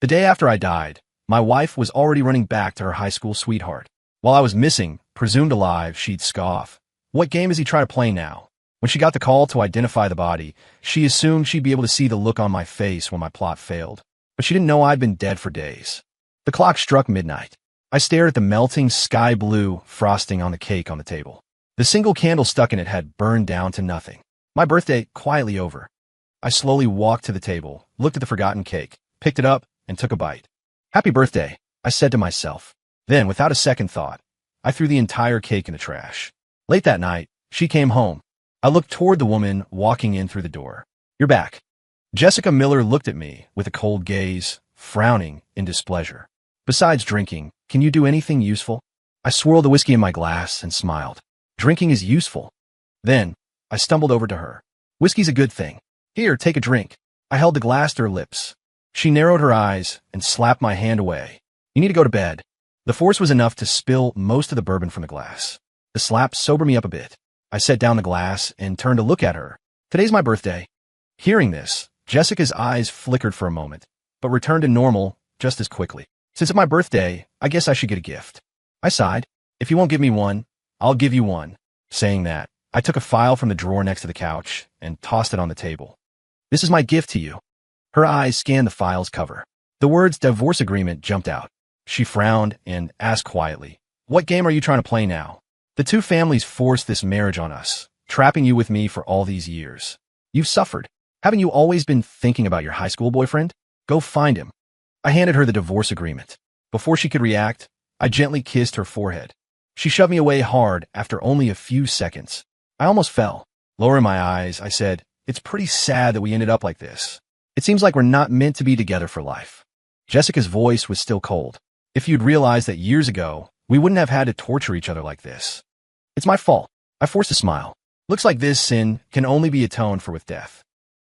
The day after I died, my wife was already running back to her high school sweetheart. While I was missing, presumed alive, she'd scoff. What game is he trying to play now? When she got the call to identify the body, she assumed she'd be able to see the look on my face when my plot failed. But she didn't know I'd been dead for days. The clock struck midnight. I stared at the melting sky blue frosting on the cake on the table. The single candle stuck in it had burned down to nothing. My birthday quietly over. I slowly walked to the table, looked at the forgotten cake, picked it up, and took a bite. Happy birthday, I said to myself. Then, without a second thought, I threw the entire cake in the trash. Late that night, she came home. I looked toward the woman walking in through the door. You're back. Jessica Miller looked at me with a cold gaze, frowning in displeasure. Besides drinking, can you do anything useful? I swirled the whiskey in my glass and smiled. Drinking is useful. Then, I stumbled over to her. Whiskey's a good thing. Here, take a drink. I held the glass to her lips. She narrowed her eyes and slapped my hand away. You need to go to bed. The force was enough to spill most of the bourbon from the glass. The slap sobered me up a bit. I set down the glass and turned to look at her. Today's my birthday. Hearing this, Jessica's eyes flickered for a moment, but returned to normal just as quickly. Since it's my birthday, I guess I should get a gift. I sighed. If you won't give me one, I'll give you one. Saying that, I took a file from the drawer next to the couch and tossed it on the table. This is my gift to you. Her eyes scanned the file's cover. The words divorce agreement jumped out. She frowned and asked quietly, What game are you trying to play now? The two families forced this marriage on us, trapping you with me for all these years. You've suffered. Haven't you always been thinking about your high school boyfriend? Go find him. I handed her the divorce agreement. Before she could react, I gently kissed her forehead. She shoved me away hard after only a few seconds. I almost fell. Lowering my eyes, I said, It's pretty sad that we ended up like this. It seems like we're not meant to be together for life. Jessica's voice was still cold. If you'd realized that years ago, we wouldn't have had to torture each other like this. It's my fault. I forced a smile. Looks like this sin can only be atoned for with death.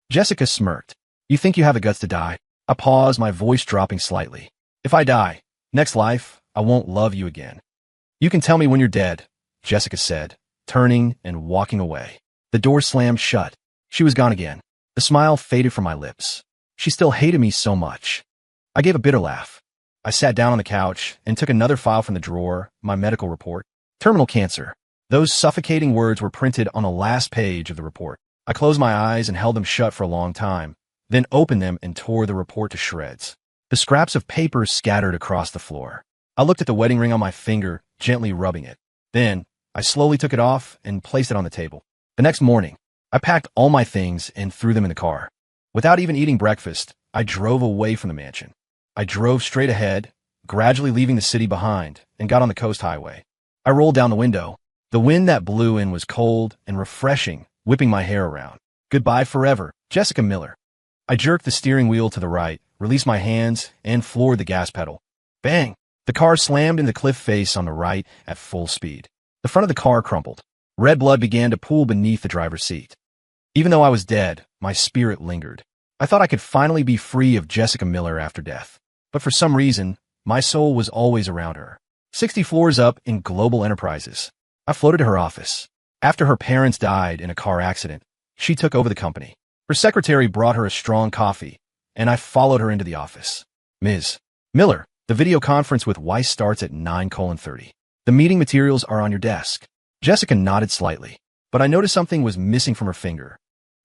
Jessica smirked. You think you have the guts to die? I paused, my voice dropping slightly. If I die, next life, I won't love you again. You can tell me when you're dead, Jessica said, turning and walking away. The door slammed shut. She was gone again. The smile faded from my lips. She still hated me so much. I gave a bitter laugh. I sat down on the couch and took another file from the drawer, my medical report. Terminal cancer. Those suffocating words were printed on the last page of the report. I closed my eyes and held them shut for a long time, then opened them and tore the report to shreds. The scraps of paper scattered across the floor. I looked at the wedding ring on my finger, gently rubbing it. Then, I slowly took it off and placed it on the table. The next morning, I packed all my things and threw them in the car. Without even eating breakfast, I drove away from the mansion. I drove straight ahead, gradually leaving the city behind, and got on the coast highway. I rolled down the window. The wind that blew in was cold and refreshing, whipping my hair around. Goodbye forever, Jessica Miller. I jerked the steering wheel to the right, released my hands, and floored the gas pedal. Bang! The car slammed into the cliff face on the right at full speed. The front of the car crumpled. Red blood began to pool beneath the driver's seat. Even though I was dead, my spirit lingered. I thought I could finally be free of Jessica Miller after death. But for some reason, my soul was always around her. 60 floors up in Global Enterprises. I floated to her office. After her parents died in a car accident, she took over the company. Her secretary brought her a strong coffee, and I followed her into the office. Ms. Miller, the video conference with Weiss starts at 9:30. The meeting materials are on your desk. Jessica nodded slightly, but I noticed something was missing from her finger.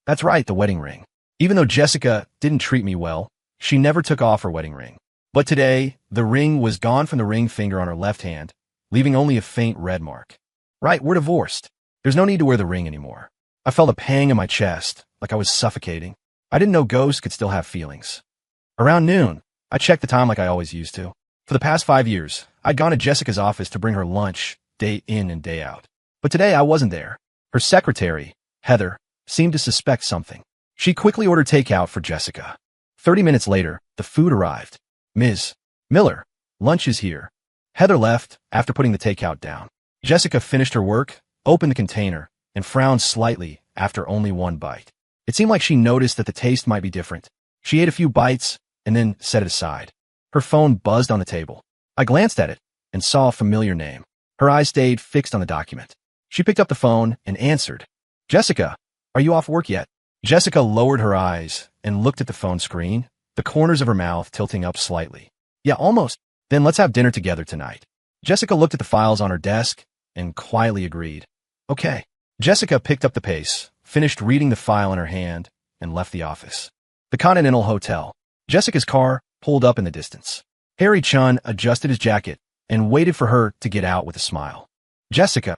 That's right, the wedding ring. Even though Jessica didn't treat me well, she never took off her wedding ring. But today, the ring was gone from the ring finger on her left hand, leaving only a faint red mark. Right, we're divorced. There's no need to wear the ring anymore. I felt a pang in my chest, like I was suffocating. I didn't know ghosts could still have feelings. Around noon, I checked the time like I always used to. For the past 5 years, I'd gone to Jessica's office to bring her lunch, day in and day out. But today I wasn't there. Her secretary, Heather, seemed to suspect something. She quickly ordered takeout for Jessica. 30 minutes later, the food arrived. Ms. Miller, lunch is here. Heather left after putting the takeout down. Jessica finished her work, opened the container, and frowned slightly after only one bite. It seemed like she noticed that the taste might be different. She ate a few bites and then set it aside. Her phone buzzed on the table. I glanced at it and saw a familiar name. Her eyes stayed fixed on the document. She picked up the phone and answered. Jessica, are you off work yet? Jessica lowered her eyes and looked at the phone screen, the corners of her mouth tilting up slightly. Yeah, almost. Then let's have dinner together tonight. Jessica looked at the files on her desk and quietly agreed. Okay. Jessica picked up the pace, finished reading the file in her hand, and left the office. The Continental Hotel. Jessica's car pulled up in the distance. Harry Chun adjusted his jacket and waited for her to get out with a smile. Jessica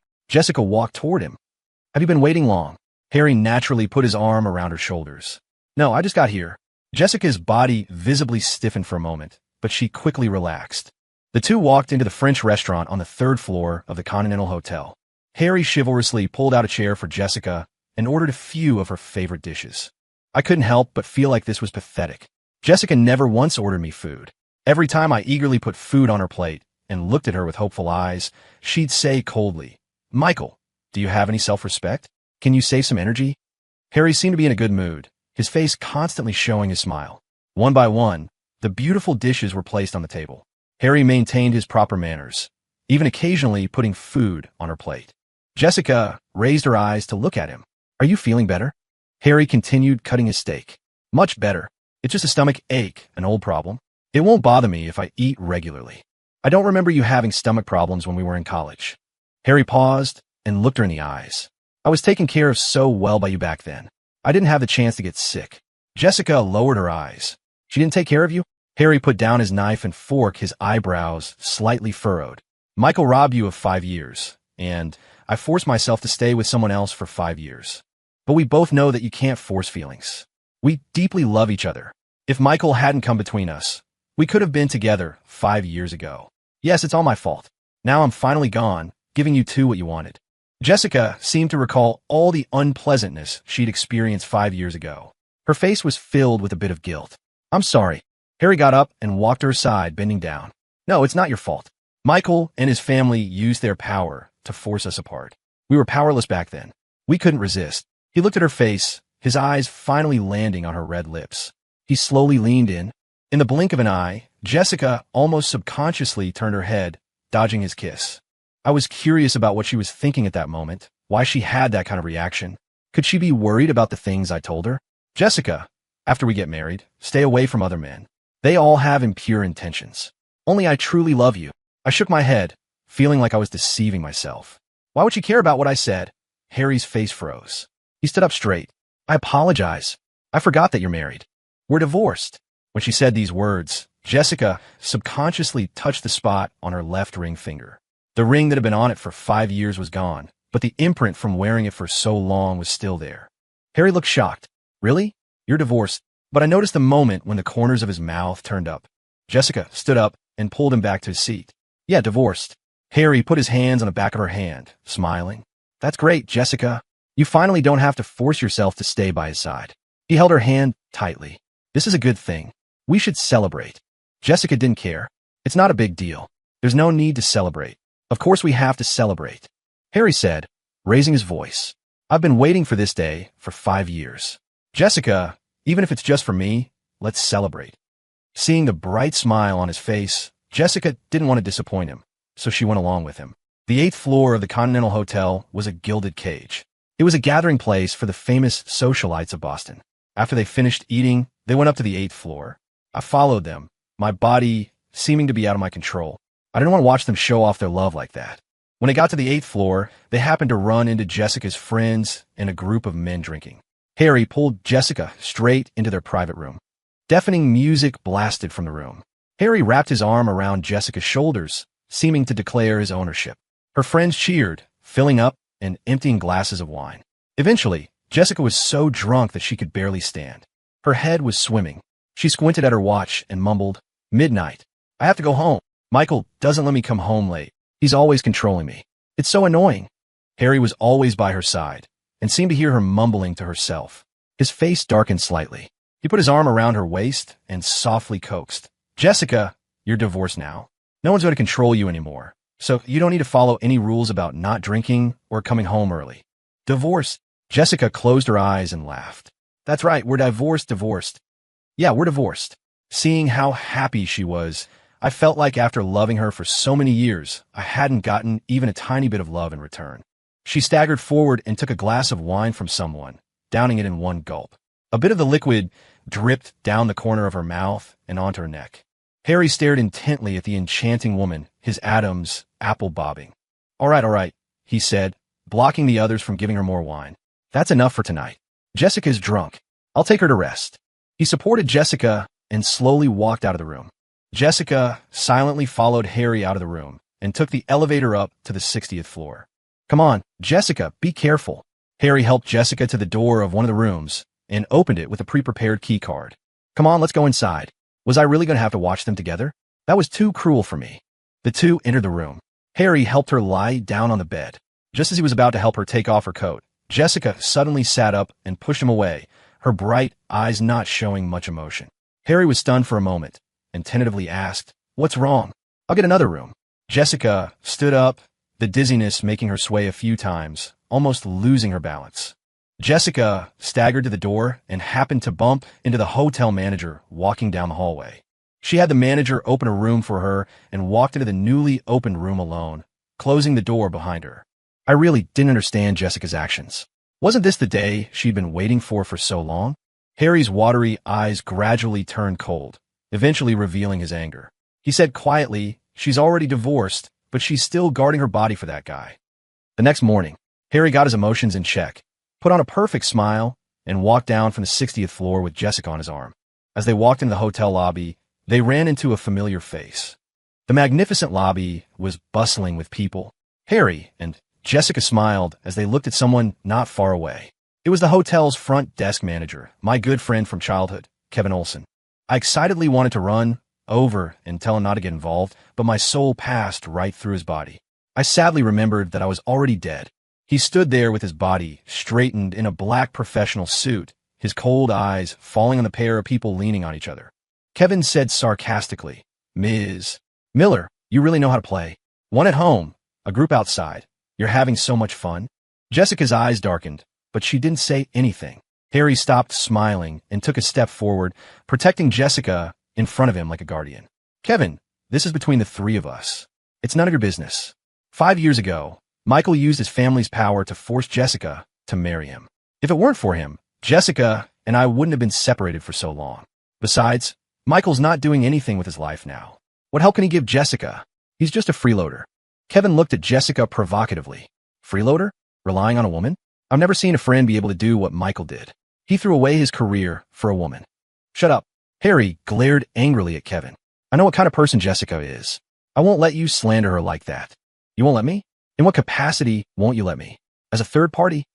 walked toward him. Have you been waiting long? Harry naturally put his arm around her shoulders. No, I just got here. Jessica's body visibly stiffened for a moment, but she quickly relaxed. The two walked into the French restaurant on the third floor of the Continental Hotel. Harry chivalrously pulled out a chair for Jessica and ordered a few of her favorite dishes. I couldn't help but feel like this was pathetic. Jessica never once ordered me food. Every time I eagerly put food on her plate and looked at her with hopeful eyes, she'd say coldly, Michael, do you have any self-respect? Can you save some energy? Harry seemed to be in a good mood, his face constantly showing his smile. One by one, the beautiful dishes were placed on the table. Harry maintained his proper manners, even occasionally putting food on her plate. Jessica raised her eyes to look at him. Are you feeling better? Harry continued cutting his steak. Much better. It's just a stomach ache, an old problem. It won't bother me if I eat regularly. I don't remember you having stomach problems when we were in college. Harry paused and looked her in the eyes. I was taken care of so well by you back then. I didn't have the chance to get sick. Jessica lowered her eyes. She didn't take care of you? Harry put down his knife and fork, his eyebrows slightly furrowed. Michael robbed you of 5 years, and I forced myself to stay with someone else for 5 years. But we both know that you can't force feelings. We deeply love each other. If Michael hadn't come between us, we could have been together 5 years ago. Yes, it's all my fault. Now I'm finally gone, giving you two what you wanted. Jessica seemed to recall all the unpleasantness she'd experienced 5 years ago. Her face was filled with a bit of guilt. I'm sorry. Harry got up and walked to her side, bending down. No, it's not your fault. Michael and his family used their power to force us apart. We were powerless back then. We couldn't resist. He looked at her face, his eyes finally landing on her red lips. He slowly leaned in. In the blink of an eye, Jessica almost subconsciously turned her head, dodging his kiss. I was curious about what she was thinking at that moment, why she had that kind of reaction. Could she be worried about the things I told her? Jessica, after we get married, stay away from other men. They all have impure intentions. Only I truly love you. I shook my head, feeling like I was deceiving myself. Why would she care about what I said? Harry's face froze. He stood up straight. I apologize. I forgot that you're married. We're divorced. When she said these words, Jessica subconsciously touched the spot on her left ring finger. The ring that had been on it for 5 years was gone, but the imprint from wearing it for so long was still there. Harry looked shocked. Really? You're divorced? But I noticed the moment when the corners of his mouth turned up. Jessica stood up and pulled him back to his seat. Yeah, divorced. Harry put his hands on the back of her hand, smiling. That's great, Jessica. You finally don't have to force yourself to stay by his side. He held her hand tightly. This is a good thing. We should celebrate. Jessica didn't care. It's not a big deal. There's no need to celebrate. Of course we have to celebrate. Harry said, raising his voice. I've been waiting for this day for 5 years. Jessica, even if it's just for me, let's celebrate. Seeing the bright smile on his face, Jessica didn't want to disappoint him, so she went along with him. The 8th floor of the Continental Hotel was a gilded cage. It was a gathering place for the famous socialites of Boston. After they finished eating, they went up to the 8th floor. I followed them, my body seeming to be out of my control. I didn't want to watch them show off their love like that. When they got to the 8th floor, they happened to run into Jessica's friends and a group of men drinking. Harry pulled Jessica straight into their private room. Deafening music blasted from the room. Harry wrapped his arm around Jessica's shoulders, seeming to declare his ownership. Her friends cheered, filling up and emptying glasses of wine. Eventually, Jessica was so drunk that she could barely stand. Her head was swimming. She squinted at her watch and mumbled, midnight. I have to go home. Michael doesn't let me come home late. He's always controlling me. It's so annoying. Harry was always by her side and seemed to hear her mumbling to herself. His face darkened slightly. He put his arm around her waist and softly coaxed. Jessica, you're divorced now. No one's going to control you anymore. So you don't need to follow any rules about not drinking or coming home early. Divorced. Jessica closed her eyes and laughed. That's right, we're divorced. Yeah, we're divorced. Seeing how happy she was, I felt like after loving her for so many years, I hadn't gotten even a tiny bit of love in return. She staggered forward and took a glass of wine from someone, downing it in one gulp. A bit of the liquid dripped down the corner of her mouth and onto her neck. Harry stared intently at the enchanting woman, his atoms apple bobbing. All right, he said, blocking the others from giving her more wine. That's enough for tonight. Jessica's drunk. I'll take her to rest. He supported Jessica and slowly walked out of the room. Jessica silently followed Harry out of the room and took the elevator up to the 60th floor. Come on, Jessica, be careful. Harry helped Jessica to the door of one of the rooms and opened it with a pre-prepared key card. Come on, let's go inside. Was I really going to have to watch them together? That was too cruel for me. The two entered the room. Harry helped her lie down on the bed. Just as he was about to help her take off her coat, Jessica suddenly sat up and pushed him away, her bright eyes not showing much emotion. Harry was stunned for a moment and tentatively asked, "What's wrong? I'll get another room." Jessica stood up, the dizziness making her sway a few times, almost losing her balance. Jessica staggered to the door and happened to bump into the hotel manager walking down the hallway. She had the manager open a room for her and walked into the newly opened room alone, closing the door behind her. I really didn't understand Jessica's actions. Wasn't this the day she'd been waiting for so long? Harry's watery eyes gradually turned cold, eventually revealing his anger. He said quietly, "She's already divorced, but she's still guarding her body for that guy." The next morning, Harry got his emotions in check, put on a perfect smile, and walked down from the 60th floor with Jessica on his arm. As they walked into the hotel lobby, they ran into a familiar face. The magnificent lobby was bustling with people. Harry and Jessica smiled as they looked at someone not far away. It was the hotel's front desk manager, my good friend from childhood, Kevin Olson. I excitedly wanted to run over and tell him not to get involved, but my soul passed right through his body. I sadly remembered that I was already dead. He stood there with his body straightened in a black professional suit, his cold eyes falling on the pair of people leaning on each other. Kevin said sarcastically, "Ms. Miller, you really know how to play. One at home, a group outside. You're having so much fun." Jessica's eyes darkened, but she didn't say anything. Harry stopped smiling and took a step forward, protecting Jessica in front of him like a guardian. "Kevin, this is between the three of us. It's none of your business. 5 years ago, Michael used his family's power to force Jessica to marry him. If it weren't for him, Jessica and I wouldn't have been separated for so long. Besides, Michael's not doing anything with his life now. What help can he give Jessica? He's just a freeloader." Kevin looked at Jessica provocatively. "Freeloader? Relying on a woman? I've never seen a friend be able to do what Michael did. He threw away his career for a woman." "Shut up." Harry glared angrily at Kevin. "I know what kind of person Jessica is. I won't let you slander her like that." "You won't let me? In what capacity won't you let me? As a third party?"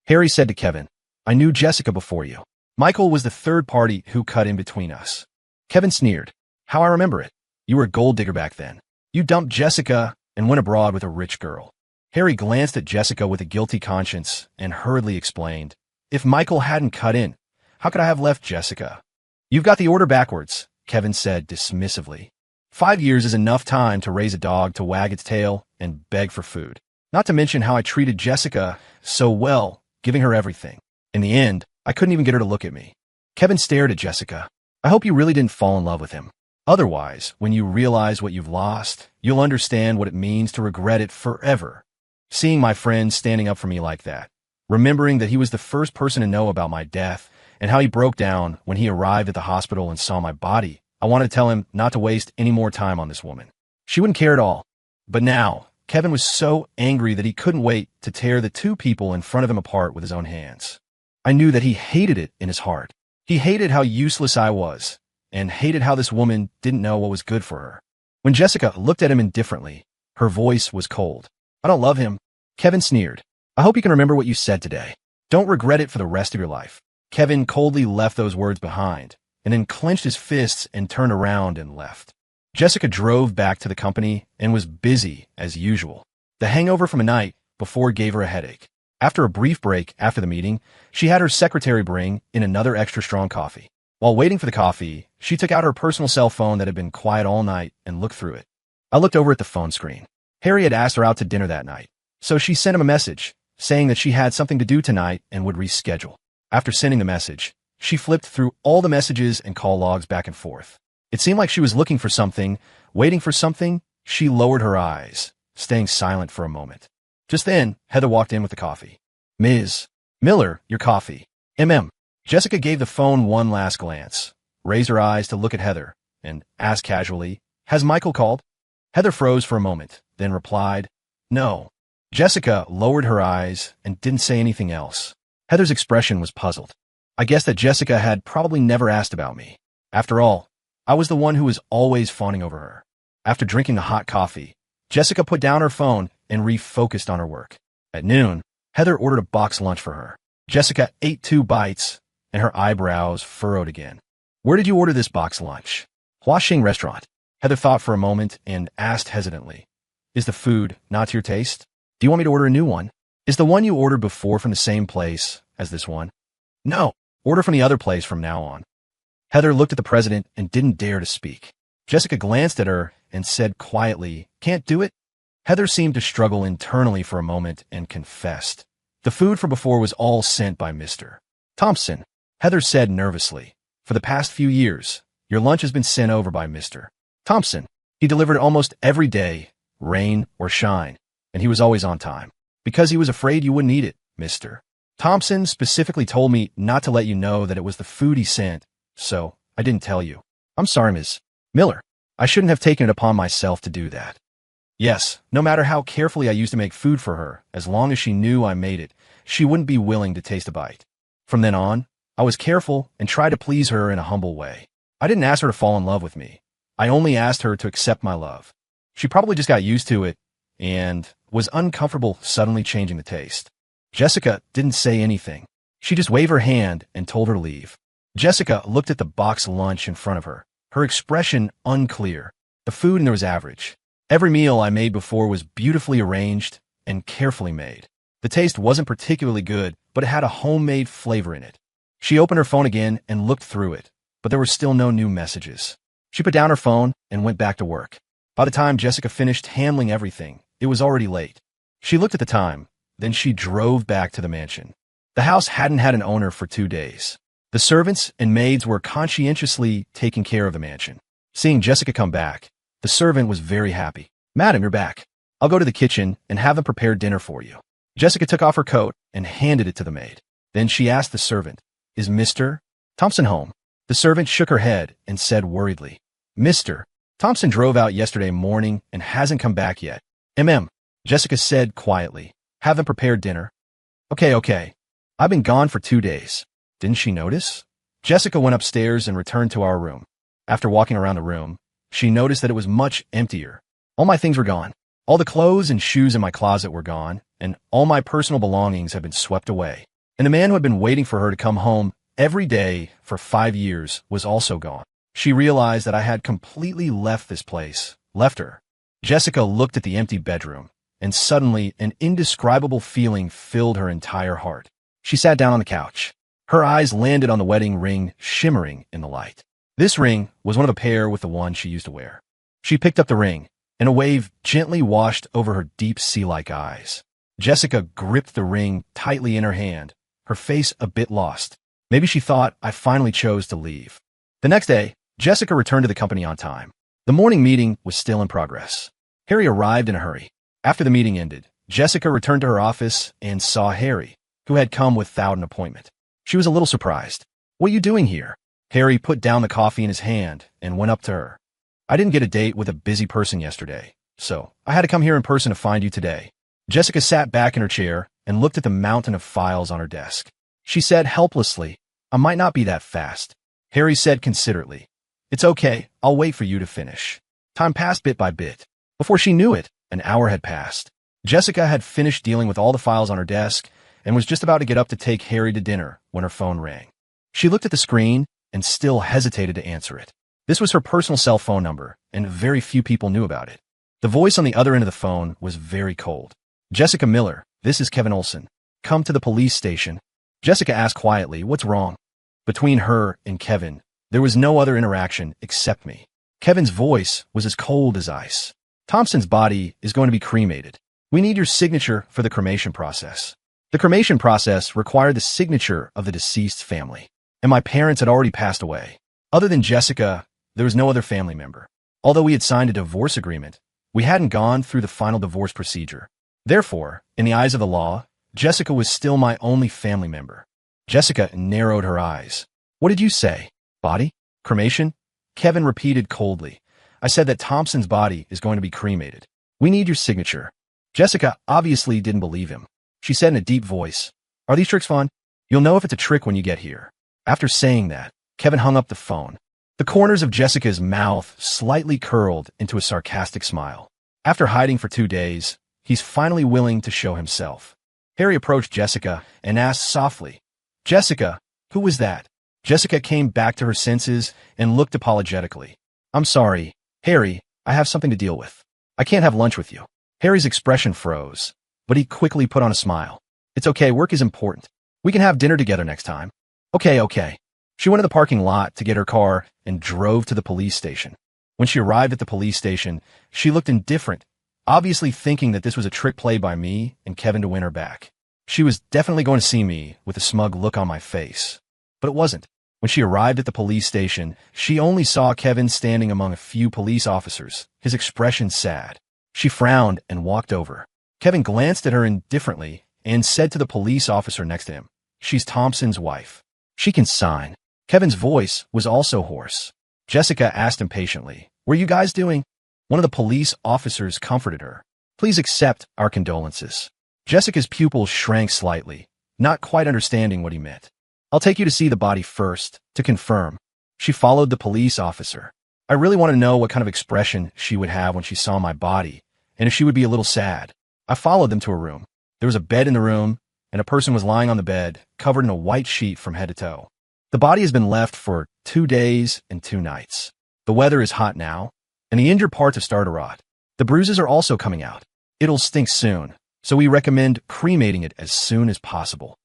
Harry said to Kevin, "I knew Jessica before you. Michael was the third party who cut in between us." Kevin sneered. "How I remember it. You were a gold digger back then. You dumped Jessica and went abroad with a rich girl." Harry glanced at Jessica with a guilty conscience and hurriedly explained, "If Michael hadn't cut in, how could I have left Jessica?" "You've got the order backwards," Kevin said dismissively. 5 years is enough time to raise a dog to wag its tail and beg for food. Not to mention how I treated Jessica so well, giving her everything. In the end, I couldn't even get her to look at me." Kevin stared at Jessica. "I hope you really didn't fall in love with him. Otherwise, when you realize what you've lost, you'll understand what it means to regret it forever." Seeing my friend standing up for me like that, remembering that he was the first person to know about my death and how he broke down when he arrived at the hospital and saw my body, I wanted to tell him not to waste any more time on this woman. She wouldn't care at all. But now, Kevin was so angry that he couldn't wait to tear the two people in front of him apart with his own hands. I knew that he hated it in his heart. He hated how useless I was, and hated how this woman didn't know what was good for her. When Jessica looked at him indifferently, her voice was cold. "I don't love him." Kevin sneered. "I hope you can remember what you said today. Don't regret it for the rest of your life." Kevin coldly left those words behind, and then clenched his fists and turned around and left. Jessica drove back to the company and was busy as usual. The hangover from a night before gave her a headache. After a brief break after the meeting, she had her secretary bring in another extra strong coffee. While waiting for the coffee, she took out her personal cell phone that had been quiet all night and looked through it. I looked over at the phone screen. Harry had asked her out to dinner that night, so she sent him a message saying that she had something to do tonight and would reschedule. After sending the message, she flipped through all the messages and call logs back and forth. It seemed like she was looking for something, waiting for something. She lowered her eyes, staying silent for a moment. Just then, Heather walked in with the coffee. "Ms. Miller, your coffee." "MM." Jessica gave the phone one last glance, raised her eyes to look at Heather, and asked casually, "Has Michael called?" Heather froze for a moment, then replied, "No." Jessica lowered her eyes and didn't say anything else. Heather's expression was puzzled. I guess that Jessica had probably never asked about me. After all, I was the one who was always fawning over her. After drinking the hot coffee, Jessica put down her phone and refocused on her work. At noon, Heather ordered a box lunch for her. Jessica ate 2 bites, and her eyebrows furrowed again. "Where did you order this box lunch?" "Huaxing restaurant." Heather thought for a moment and asked hesitantly, "Is the food not to your taste? Do you want me to order a new one? Is the one you ordered before from the same place as this one?" "No, order from the other place from now on." Heather looked at the president and didn't dare to speak. Jessica glanced at her and said quietly, "Can't do it?" Heather seemed to struggle internally for a moment and confessed. "The food from before was all sent by Mr. Thompson." Heather said nervously, "For the past few years, your lunch has been sent over by Mr. Thompson. He delivered almost every day, rain or shine, and he was always on time. Because he was afraid you wouldn't eat it, Mr. Thompson specifically told me not to let you know that it was the food he sent, so I didn't tell you. I'm sorry, Ms. Miller. I shouldn't have taken it upon myself to do that." Yes, no matter how carefully I used to make food for her, as long as she knew I made it, she wouldn't be willing to taste a bite. From then on, I was careful and tried to please her in a humble way. I didn't ask her to fall in love with me. I only asked her to accept my love. She probably just got used to it and was uncomfortable suddenly changing the taste. Jessica didn't say anything. She just waved her hand and told her to leave. Jessica looked at the box lunch in front of her, her expression unclear. The food in there was average. Every meal I made before was beautifully arranged and carefully made. The taste wasn't particularly good, but it had a homemade flavor in it. She opened her phone again and looked through it, but there were still no new messages. She put down her phone and went back to work. By the time Jessica finished handling everything, it was already late. She looked at the time, then she drove back to the mansion. The house hadn't had an owner for 2 days. The servants and maids were conscientiously taking care of the mansion. Seeing Jessica come back, the servant was very happy. "Madam, you're back. I'll go to the kitchen and have them prepare dinner for you." Jessica took off her coat and handed it to the maid. Then she asked the servant, "Is Mr. Thompson home?" The servant shook her head and said worriedly, "Mr. Thompson drove out yesterday morning and hasn't come back yet." Jessica said quietly, "Have them prepare dinner." Okay. I've been gone for 2 days. Didn't she notice?" Jessica went upstairs and returned to our room. After walking around the room, she noticed that it was much emptier. All my things were gone. All the clothes and shoes in my closet were gone, and all my personal belongings had been swept away. And the man who had been waiting for her to come home every day for 5 years was also gone. She realized that I had completely left this place, left her. Jessica looked at the empty bedroom, and suddenly an indescribable feeling filled her entire heart. She sat down on the couch. Her eyes landed on the wedding ring shimmering in the light. This ring was one of a pair with the one she used to wear. She picked up the ring, and a wave gently washed over her deep sea-like eyes. Jessica gripped the ring tightly in her hand, her face a bit lost. Maybe she thought I finally chose to leave. The next day, Jessica returned to the company on time. The morning meeting was still in progress. Harry arrived in a hurry. After the meeting ended, Jessica returned to her office and saw Harry, who had come without an appointment. She was a little surprised. "What are you doing here?" Harry put down the coffee in his hand and went up to her. "I didn't get a date with a busy person yesterday, so I had to come here in person to find you today." Jessica sat back in her chair and looked at the mountain of files on her desk. She said helplessly, "I might not be that fast." Harry said considerately, "It's okay, I'll wait for you to finish." Time passed bit by bit. Before she knew it, an hour had passed. Jessica had finished dealing with all the files on her desk and was just about to get up to take Harry to dinner when her phone rang. She looked at the screen and still hesitated to answer it. This was her personal cell phone number, and very few people knew about it. The voice on the other end of the phone was very cold. "Jessica Miller, this is Kevin Olson. Come to the police station." Jessica asked quietly, "What's wrong?" Between her and Kevin, there was no other interaction except me. Kevin's voice was as cold as ice. "Thompson's body is going to be cremated. We need your signature for the cremation process." The cremation process required the signature of the deceased family, and my parents had already passed away. Other than Jessica, there was no other family member. Although we had signed a divorce agreement, we hadn't gone through the final divorce procedure. Therefore, in the eyes of the law, Jessica was still my only family member. Jessica narrowed her eyes. What did you say? Body? Cremation? Kevin repeated coldly. I said that Thompson's body is going to be cremated. We need your signature. Jessica obviously didn't believe him. She said in a deep voice, Are these tricks fun? You'll know if it's a trick when you get here. After saying that, Kevin hung up the phone. The corners of Jessica's mouth slightly curled into a sarcastic smile. After hiding for 2 days, he's finally willing to show himself. Harry approached Jessica and asked softly, Jessica, who was that? Jessica came back to her senses and looked apologetically. I'm sorry, Harry, I have something to deal with. I can't have lunch with you. Harry's expression froze, but he quickly put on a smile. It's okay, work is important. We can have dinner together next time. Okay. She went to the parking lot to get her car and drove to the police station. When she arrived at the police station, she looked indifferent, obviously thinking that this was a trick play by me and Kevin to win her back. She was definitely going to see me with a smug look on my face. But it wasn't. When she arrived at the police station, she only saw Kevin standing among a few police officers, his expression sad. She frowned and walked over. Kevin glanced at her indifferently and said to the police officer next to him, She's Thompson's wife. She can sign. Kevin's voice was also hoarse. Jessica asked impatiently, What are you guys doing? One of the police officers comforted her. Please accept our condolences. Jessica's pupils shrank slightly, not quite understanding what he meant. I'll take you to see the body first, to confirm. She followed the police officer. I really want to know what kind of expression she would have when she saw my body, and if she would be a little sad. I followed them to a room. There was a bed in the room, and a person was lying on the bed, covered in a white sheet from head to toe. The body has been left for 2 days and 2 nights. The weather is hot now, and the injured parts have started to rot. The bruises are also coming out. It'll stink soon, so we recommend cremating it as soon as possible.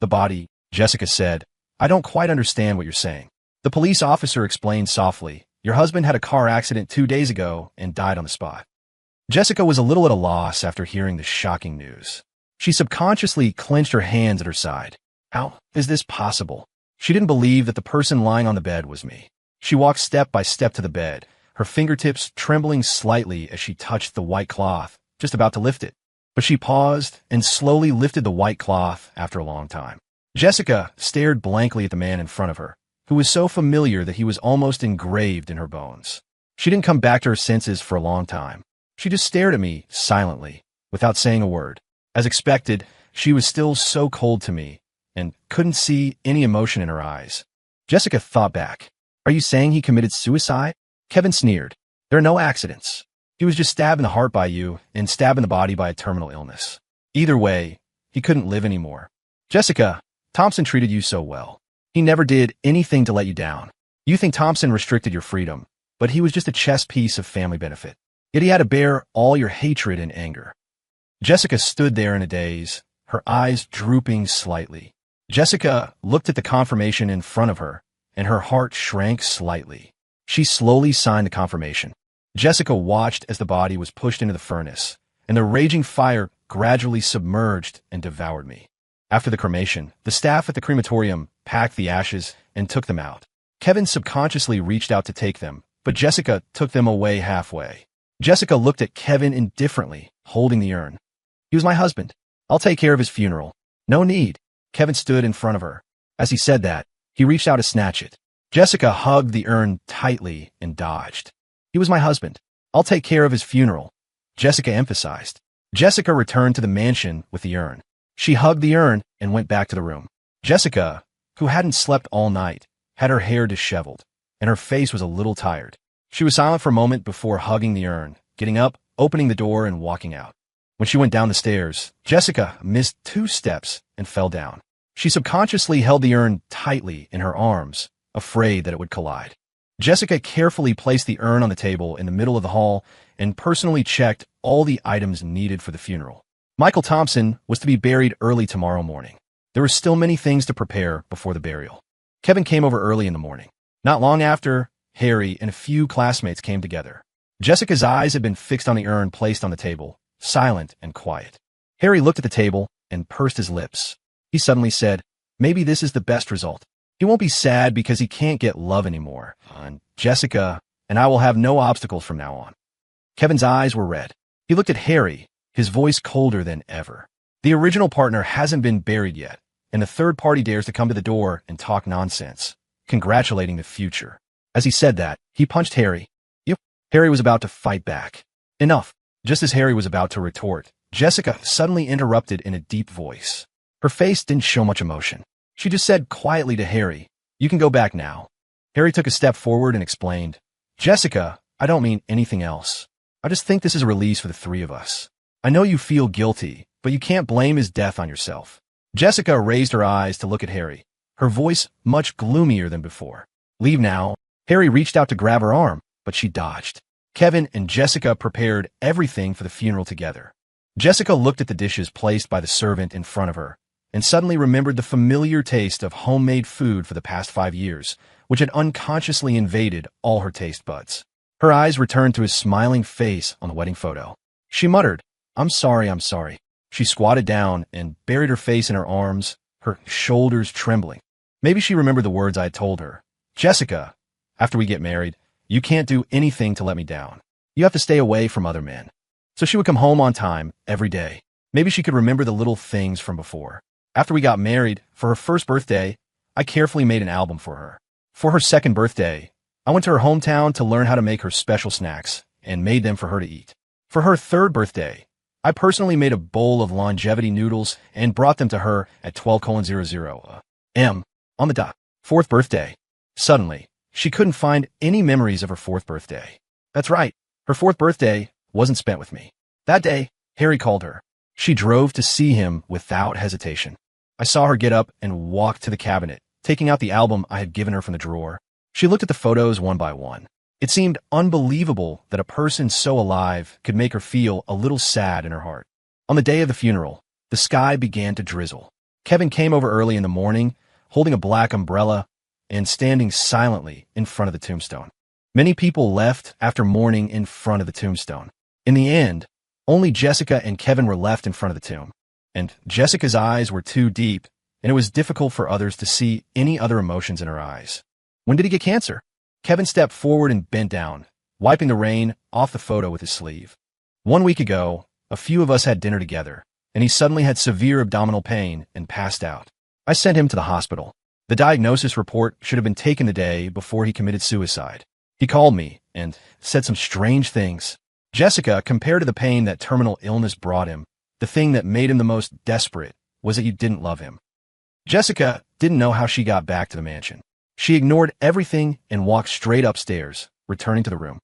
The body, Jessica said, I don't quite understand what you're saying. The police officer explained softly, Your husband had a car accident 2 days ago and died on the spot. Jessica was a little at a loss after hearing this shocking news. She subconsciously clenched her hands at her side. How is this possible? She didn't believe that the person lying on the bed was me. She walked step by step to the bed, her fingertips trembling slightly as she touched the white cloth, just about to lift it. But she paused and slowly lifted the white cloth after a long time. Jessica stared blankly at the man in front of her, who was so familiar that he was almost engraved in her bones. She didn't come back to her senses for a long time. She just stared at me silently, without saying a word. As expected, she was still so cold to me, and couldn't see any emotion in her eyes. Jessica thought back. Are you saying he committed suicide? Kevin sneered. There are no accidents. He was just stabbed in the heart by you and stabbed in the body by a terminal illness. Either way, he couldn't live anymore. Jessica, Thompson treated you so well. He never did anything to let you down. You think Thompson restricted your freedom, but he was just a chess piece of family benefit. Yet he had to bear all your hatred and anger. Jessica stood there in a daze, her eyes drooping slightly. Jessica looked at the confirmation in front of her, and her heart shrank slightly. She slowly signed the confirmation. Jessica watched as the body was pushed into the furnace, and the raging fire gradually submerged and devoured me. After the cremation, the staff at the crematorium packed the ashes and took them out. Kevin subconsciously reached out to take them, but Jessica took them away halfway. Jessica looked at Kevin indifferently, holding the urn. He was my husband. I'll take care of his funeral. No need. Kevin stood in front of her. As he said that, he reached out to snatch it. Jessica hugged the urn tightly and dodged. He was my husband. I'll take care of his funeral, Jessica emphasized. Jessica returned to the mansion with the urn. She hugged the urn and went back to the room. Jessica, who hadn't slept all night, had her hair disheveled, and her face was a little tired. She was silent for a moment before hugging the urn, getting up, opening the door, and walking out. When she went down the stairs, Jessica missed 2 steps and fell down. She subconsciously held the urn tightly in her arms, afraid that it would collide. Jessica carefully placed the urn on the table in the middle of the hall and personally checked all the items needed for the funeral. Michael Thompson was to be buried early tomorrow morning. There were still many things to prepare before the burial. Kevin came over early in the morning. Not long after, Harry and a few classmates came together. Jessica's eyes had been fixed on the urn placed on the table, silent and quiet. Harry looked at the table and pursed his lips. He suddenly said, Maybe this is the best result. He won't be sad because he can't get love anymore. And Jessica and I will have no obstacles from now on. Kevin's eyes were red. He looked at Harry, his voice colder than ever. The original partner hasn't been buried yet, and the third party dares to come to the door and talk nonsense, congratulating the future. As he said that, he punched Harry. Yep. Harry was about to fight back. Enough. Just as Harry was about to retort, Jessica suddenly interrupted in a deep voice. Her face didn't show much emotion. She just said quietly to Harry, "You can go back now." Harry took a step forward and explained, "Jessica, I don't mean anything else. I just think this is a release for the three of us. I know you feel guilty, but you can't blame his death on yourself." Jessica raised her eyes to look at Harry, her voice much gloomier than before. "Leave now." Harry reached out to grab her arm, but she dodged. Kevin and Jessica prepared everything for the funeral together. Jessica looked at the dishes placed by the servant in front of her, and suddenly remembered the familiar taste of homemade food for the past 5 years, which had unconsciously invaded all her taste buds. Her eyes returned to his smiling face on the wedding photo. She muttered, I'm sorry. She squatted down and buried her face in her arms, her shoulders trembling. Maybe she remembered the words I had told her. "Jessica, after we get married, you can't do anything to let me down. You have to stay away from other men." So she would come home on time every day. Maybe she could remember the little things from before. After we got married, for her first birthday, I carefully made an album for her. For her second birthday, I went to her hometown to learn how to make her special snacks and made them for her to eat. For her third birthday, I personally made a bowl of longevity noodles and brought them to her at 12:00 m. on the dot. Fourth birthday. Suddenly, she couldn't find any memories of her fourth birthday. That's right, her fourth birthday wasn't spent with me. That day, Harry called her. She drove to see him without hesitation. I saw her get up and walk to the cabinet, taking out the album I had given her from the drawer. She looked at the photos one by one. It seemed unbelievable that a person so alive could make her feel a little sad in her heart. On the day of the funeral, the sky began to drizzle. Kevin came over early in the morning, holding a black umbrella and standing silently in front of the tombstone. Many people left after mourning in front of the tombstone. In the end, only Jessica and Kevin were left in front of the tomb. And Jessica's eyes were too deep, and it was difficult for others to see any other emotions in her eyes. When did he get cancer? Kevin stepped forward and bent down, wiping the rain off the photo with his sleeve. 1 week ago, a few of us had dinner together, and he suddenly had severe abdominal pain and passed out. I sent him to the hospital. The diagnosis report should have been taken the day before he committed suicide. He called me and said some strange things. Jessica, compared to the pain that terminal illness brought him, the thing that made him the most desperate was that you didn't love him. Jessica didn't know how she got back to the mansion. She ignored everything and walked straight upstairs, returning to the room.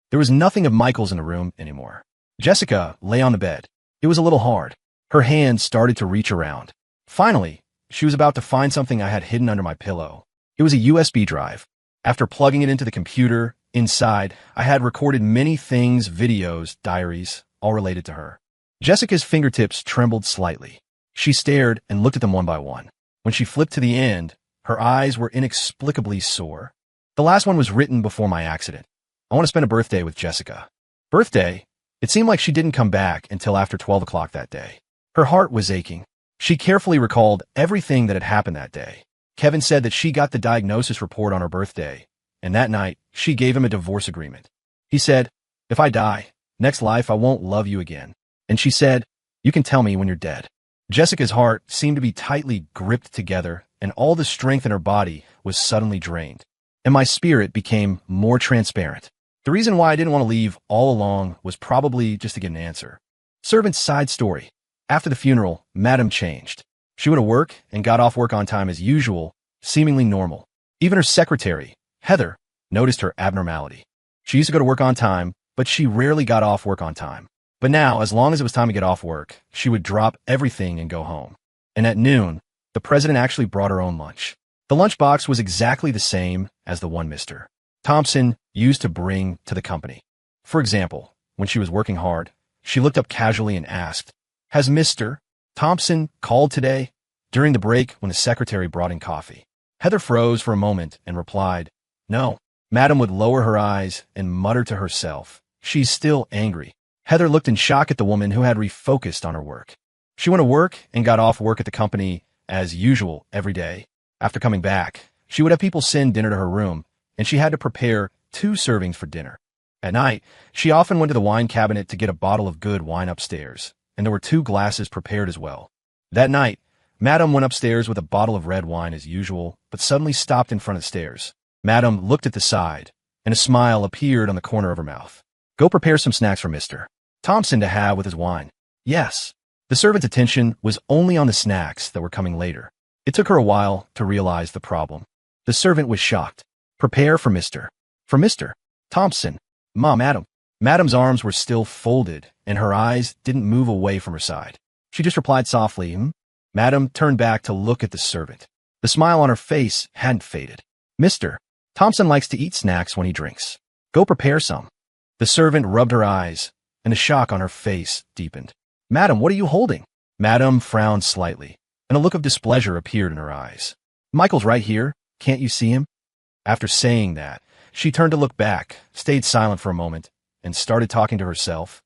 There was nothing of Michael's in the room anymore. Jessica lay on the bed. It was a little hard. Her hands started to reach around. Finally, she was about to find something I had hidden under my pillow. It was a USB drive. After plugging it into the computer, inside, I had recorded many things, videos, diaries, all related to her. Jessica's fingertips trembled slightly. She stared and looked at them one by one. When she flipped to the end, her eyes were inexplicably sore. The last one was written before my accident. I want to spend a birthday with Jessica. Birthday? It seemed like she didn't come back until after 12 o'clock that day. Her heart was aching. She carefully recalled everything that had happened that day. Kevin said that she got the diagnosis report on her birthday, and that night, she gave him a divorce agreement. He said, "If I die, next life I won't love you again." And she said, "You can tell me when you're dead." Jessica's heart seemed to be tightly gripped together, and all the strength in her body was suddenly drained. And my spirit became more transparent. The reason why I didn't want to leave all along was probably just to get an answer. Servant's side story. After the funeral, Madam changed. She went to work and got off work on time as usual, seemingly normal. Even her secretary, Heather, noticed her abnormality. She used to go to work on time, but she rarely got off work on time. But now, as long as it was time to get off work, she would drop everything and go home. And at noon, the president actually brought her own lunch. The lunchbox was exactly the same as the one Mr. Thompson used to bring to the company. For example, when she was working hard, she looked up casually and asked, "Has Mr. Thompson called today?" During the break when the secretary brought in coffee. Heather froze for a moment and replied, "No." Madam would lower her eyes and mutter to herself, "She's still angry." Heather looked in shock at the woman who had refocused on her work. She went to work and got off work at the company as usual every day. After coming back, she would have people send dinner to her room, and she had to prepare 2 servings for dinner. At night, she often went to the wine cabinet to get a bottle of good wine upstairs, and there were 2 glasses prepared as well. That night, Madame went upstairs with a bottle of red wine as usual, but suddenly stopped in front of the stairs. Madame looked at the side, and a smile appeared on the corner of her mouth. Go prepare some snacks for Mr. Thompson to have with his wine. Yes. The servant's attention was only on the snacks that were coming later. It took her a while to realize the problem. The servant was shocked. Prepare for Mr. Thompson. Madam. Madame's arms were still folded, and her eyes didn't move away from her side. She just replied softly, Madame turned back to look at the servant. The smile on her face hadn't faded. Mr. Thompson likes to eat snacks when he drinks. Go prepare some. The servant rubbed her eyes, and the shock on her face deepened. Madam, what are you holding? Madame frowned slightly, and a look of displeasure appeared in her eyes. Michael's right here. Can't you see him? After saying that, she turned to look back, stayed silent for a moment, and started talking to herself.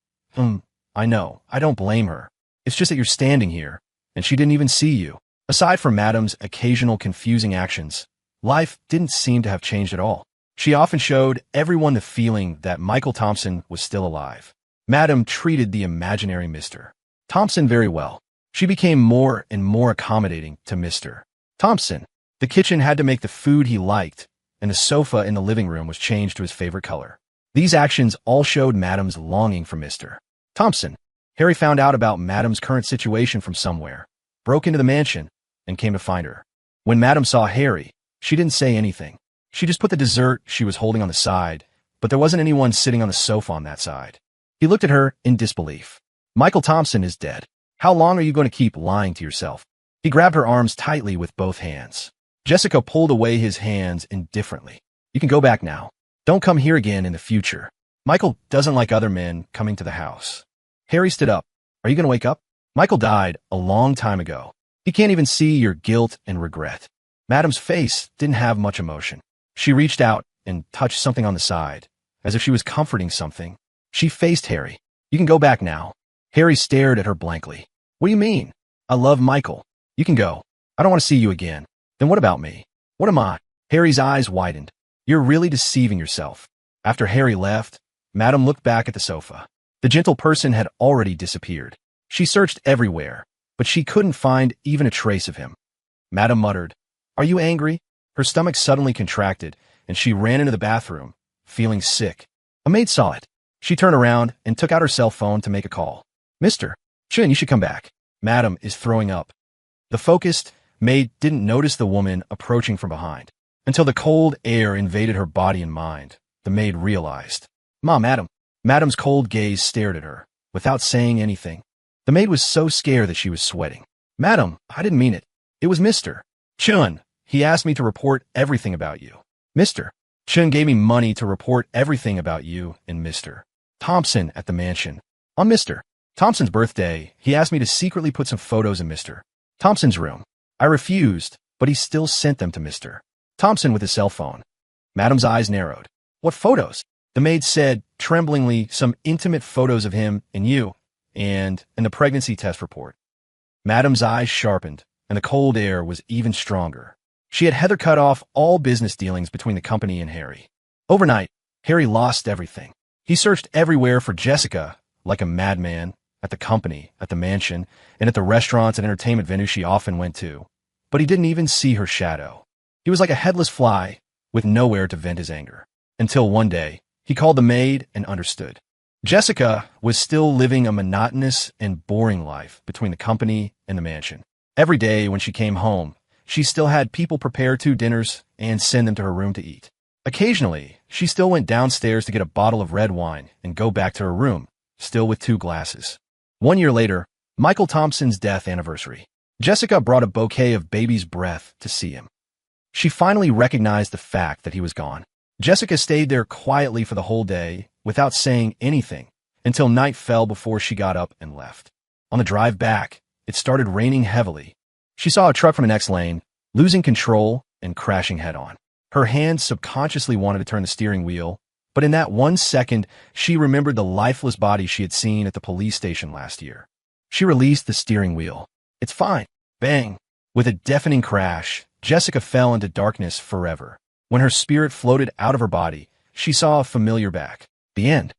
I know. I don't blame her. It's just that you're standing here, and she didn't even see you. Aside from Madame's occasional confusing actions, life didn't seem to have changed at all. She often showed everyone the feeling that Michael Thompson was still alive. Madame treated the imaginary Mr. Thompson very well. She became more and more accommodating to Mr. Thompson. The kitchen had to make the food he liked, and the sofa in the living room was changed to his favorite color. These actions all showed Madame's longing for Mr. Thompson. Harry found out about Madame's current situation from somewhere, broke into the mansion, and came to find her. When Madame saw Harry, she didn't say anything. She just put the dessert she was holding on the side, but there wasn't anyone sitting on the sofa on that side. He looked at her in disbelief. Michael Thompson is dead. How long are you going to keep lying to yourself? He grabbed her arms tightly with both hands. Jessica pulled away his hands indifferently. You can go back now. Don't come here again in the future. Michael doesn't like other men coming to the house. Harry stood up. Are you going to wake up? Michael died a long time ago. He can't even see your guilt and regret. Madame's face didn't have much emotion. She reached out and touched something on the side, as if she was comforting something. She faced Harry. You can go back now. Harry stared at her blankly. What do you mean? I love Michael. You can go. I don't want to see you again. Then what about me? What am I? Harry's eyes widened. You're really deceiving yourself. After Harry left, Madame looked back at the sofa. The gentle person had already disappeared. She searched everywhere, but she couldn't find even a trace of him. Madame muttered, Are you angry? Her stomach suddenly contracted, and she ran into the bathroom, feeling sick. A maid saw it. She turned around and took out her cell phone to make a call. Mr. Chin, you should come back. Madame is throwing up. The focused maid didn't notice the woman approaching from behind. Until the cold air invaded her body and mind, the maid realized. Madam. Madame's cold gaze stared at her, without saying anything. The maid was so scared that she was sweating. Madam, I didn't mean it. It was Mr. Chun. He asked me to report everything about you. Mr. Chun gave me money to report everything about you and Mr. Thompson at the mansion. On Mr. Thompson's birthday, he asked me to secretly put some photos in Mr. Thompson's room. I refused, but he still sent them to Mr. Thompson with his cell phone. Madame's eyes narrowed. What photos? The maid said, tremblingly, some intimate photos of him and you, and the pregnancy test report. Madame's eyes sharpened, and the cold air was even stronger. She had cut off all business dealings between the company and Harry. Overnight, Harry lost everything. He searched everywhere for Jessica, like a madman, at the company, at the mansion, and at the restaurants and entertainment venues she often went to. But he didn't even see her shadow. He was like a headless fly, with nowhere to vent his anger. Until one day, he called the maid and understood. Jessica was still living a monotonous and boring life between the company and the mansion. Every day when she came home, she still had people prepare 2 dinners and send them to her room to eat. Occasionally, she still went downstairs to get a bottle of red wine and go back to her room, still with 2 glasses. 1 year later, Michael Thompson's death anniversary. Jessica brought a bouquet of baby's breath to see him. She finally recognized the fact that he was gone. Jessica stayed there quietly for the whole day, without saying anything, until night fell before she got up and left. On the drive back, it started raining heavily. She saw a truck from the next lane, losing control and crashing head-on. Her hands subconsciously wanted to turn the steering wheel, but in that 1 second, she remembered the lifeless body she had seen at the police station last year. She released the steering wheel. It's fine. Bang! With a deafening crash, Jessica fell into darkness forever. When her spirit floated out of her body, she saw a familiar back. The end.